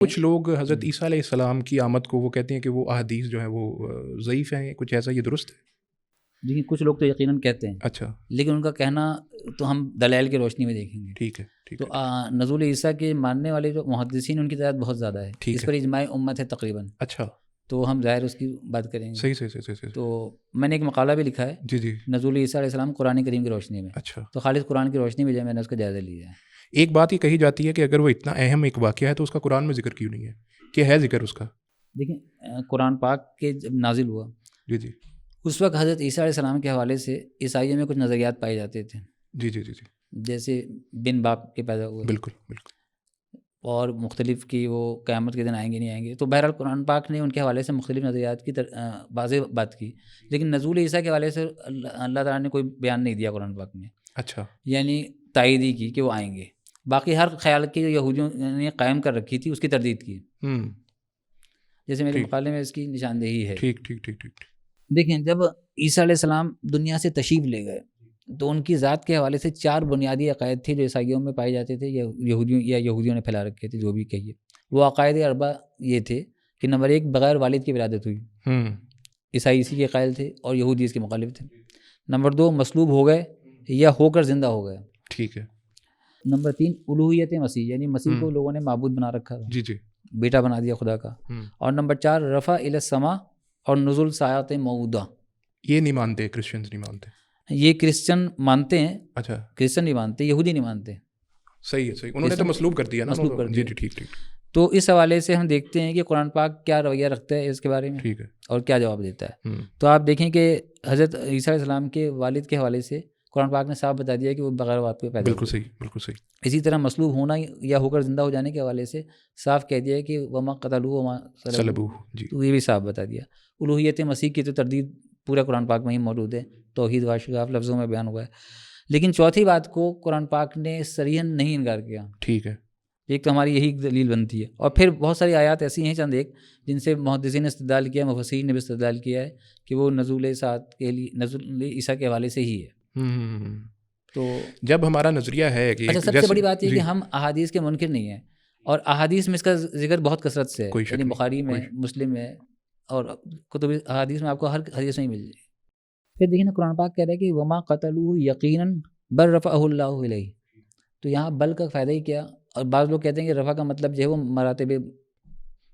کچھ لوگ حضرت عیسیٰ علیہ السلام کی آمد کو وہ کہتے ہیں کہ وہ احادیث جو ہیں وہ ضعیف ہیں، کچھ ایسا، یہ درست ہے؟ دیکھیں کچھ لوگ تو یقیناً کہتے ہیں، اچھا، لیکن ان کا کہنا تو ہم دلائل کی روشنی میں دیکھیں گے. ٹھیک ہے، ٹھیک تو ہے، نزول عیسیٰ کے ماننے والے جو محدثین ان کی تعداد بہت زیادہ ہے، ٹھیک اس ہے، پر اجماع امت ہے تقریباً. اچھا، تو ہم ظاہر اس کی بات کریں گے. صحیح صحیح صحیح صحیح، تو میں نے ایک مقالہ بھی لکھا ہے جی جی، نزول عیسیٰ علیہ السلام قرآن کریم کی روشنی میں. اچھا. تو خالص قرآن کی روشنی میں جو ہے میں نے اس کا جائزہ لیا ہے. ایک بات یہ کہی جاتی ہے کہ اگر وہ اتنا اہم ایک واقعہ ہے تو اس کا قرآن میں ذکر کیوں نہیں ہے؟ کہ ہے ذکر اس کا؟ دیکھیں قرآن پاک کے جب نازل ہوا جی جی اس وقت حضرت عیسیٰ علیہ السلام کے حوالے سے عیسائیوں میں کچھ نظریات پائے جاتے تھے، جی جی جی جی، جیسے بن باپ کے پیدا ہوئے، بالکل بالکل، اور مختلف کی وہ قیامت کے دن آئیں گے نہیں آئیں گے. تو بہرحال قرآن پاک نے ان کے حوالے سے مختلف نظریات کی واضح بات کی، لیکن نزول عیسیٰ کے حوالے سے اللہ تعالیٰ نے کوئی بیان نہیں دیا قرآن پاک میں، اچھا، یعنی تائیدی کی کہ وہ آئیں گے. باقی ہر خیال کی جو یہودیوں نے قائم کر رکھی تھی اس کی تردید کی، جیسے میرے مقالے میں اس کی نشاندہی ہے. ٹھیک ٹھیک ٹھیک ٹھیک. دیکھیں جب عیسیٰ علیہ السلام دنیا سے تشریف لے گئے تو ان کی ذات کے حوالے سے 4 بنیادی عقائد تھے جو عیسائیوں میں پائے جاتے تھے یا یہودیوں نے پھیلا رکھے تھے، جو بھی کہیے. وہ عقائد اربع یہ تھے کہ نمبر 1 بغیر والد کی ولادت ہوئی، عیسائی اسی کے قائل تھے اور یہودی اس کے مخالف تھے. نمبر 2 مصلوب ہو گئے یا ہو کر زندہ ہو گئے. ٹھیک ہے. نمبر 3 الوہیت مسیح، یعنی مسیح کو لوگوں نے معبود بنا رکھا تھا، جی جی، بیٹا بنا دیا خدا کا. اور نمبر 4 رفع الی السماء اور نزول سایات موعودہ. یہ نہیں مانتے، کرسچنز نہیں مانتے. یہ کرسچن مانتے ہیں. اچھا، کرسچن نہیں مانتے، یہودی نہیں مانتے. صحیح ہے، صحیح. انہوں نے تو مصلوب کر دیا نا. مصلوب کر دیا. جی جی، ٹھیک ٹھیک. تو اس حوالے سے ہم دیکھتے ہیں کہ قرآن پاک کیا رویہ رکھتا ہے اس کے بارے میں، ٹھیک ہے، اور کیا جواب دیتا ہے. تو آپ دیکھیں کہ حضرت عیسیٰ علیہ السلام کے والد کے حوالے سے قرآن پاک نے صاف بتا دیا کہ وہ بغیر باپ کے پیدا ہوئے. بالکل صحیح، بالکل صحیح. اسی طرح مصلوب ہونا یا ہو کر زندہ ہو جانے کے حوالے سے صاف کہہ دیا کہ وما قتلوہ وما صلبوہ. جی، تو یہ بھی صاف بتا دیا. الوہیت مسیح کی تو تردید پورے قرآن پاک میں ہی موجود ہے، توحید واشگاف لفظوں میں بیان ہوا ہے. لیکن چوتھی بات کو قرآن پاک نے صریحاً نہیں انکار کیا. ٹھیک ہے. ایک تو ہماری یہی دلیل بنتی ہے، اور پھر بہت ساری آیات ایسی ہیں چند ایک جن سے محدثین نے استدلال کیا، مفسرین نے بھی استدلال کیا ہے کہ وہ نزول ساتھ کے لیے نزول عیسیٰ کے حوالے سے ہی ہے. تو جب ہمارا نظریہ ہے کہ اچھا، سب سے بڑی بات یہ کہ ہم احادیث کے منکر نہیں ہیں، اور احادیث میں اس کا ذکر بہت کثرت سے ہے، یعنی بخاری میں، مسلم میں، اور کتب احادیث میں آپ کو ہر حدیث میں ہی مل جائے گی. پھر دیکھیں نا قرآن پاک کہہ رہا ہے کہ وما قتلوہ یقیناً بل رفعہ اللہ الیہ. تو یہاں بل کا فائدہ ہی کیا؟ اور بعض لوگ کہتے ہیں کہ رفع کا مطلب جو ہے وہ مراتب،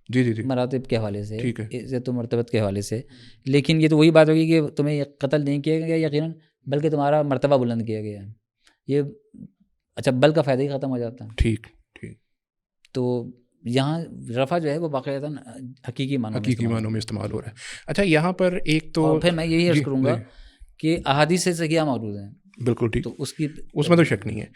جی جی جی، مراتب کے حوالے سے، ٹھیک ہے، عزت و مرتبت کے حوالے سے. لیکن یہ تو وہی بات ہوگی کہ تمہیں قتل نہیں کیا گیا یقیناً، بلکہ تمہارا مرتبہ بلند کیا گیا ہے. یہ اچھا، بل کا فائدہ ہی ختم ہو جاتا ہے. ٹھیک ٹھیک. تو یہاں رفع جو ہے وہ باقاعدہ حقیقی معنوں میں استعمال ہو رہا ہے. اچھا، یہاں پر ایک تو اور پھر میں یہی عرض کروں گا کہ احادیث سے صحیح موجود ہیں. بالکل ٹھیک، تو اس میں تو شک نہیں ہے.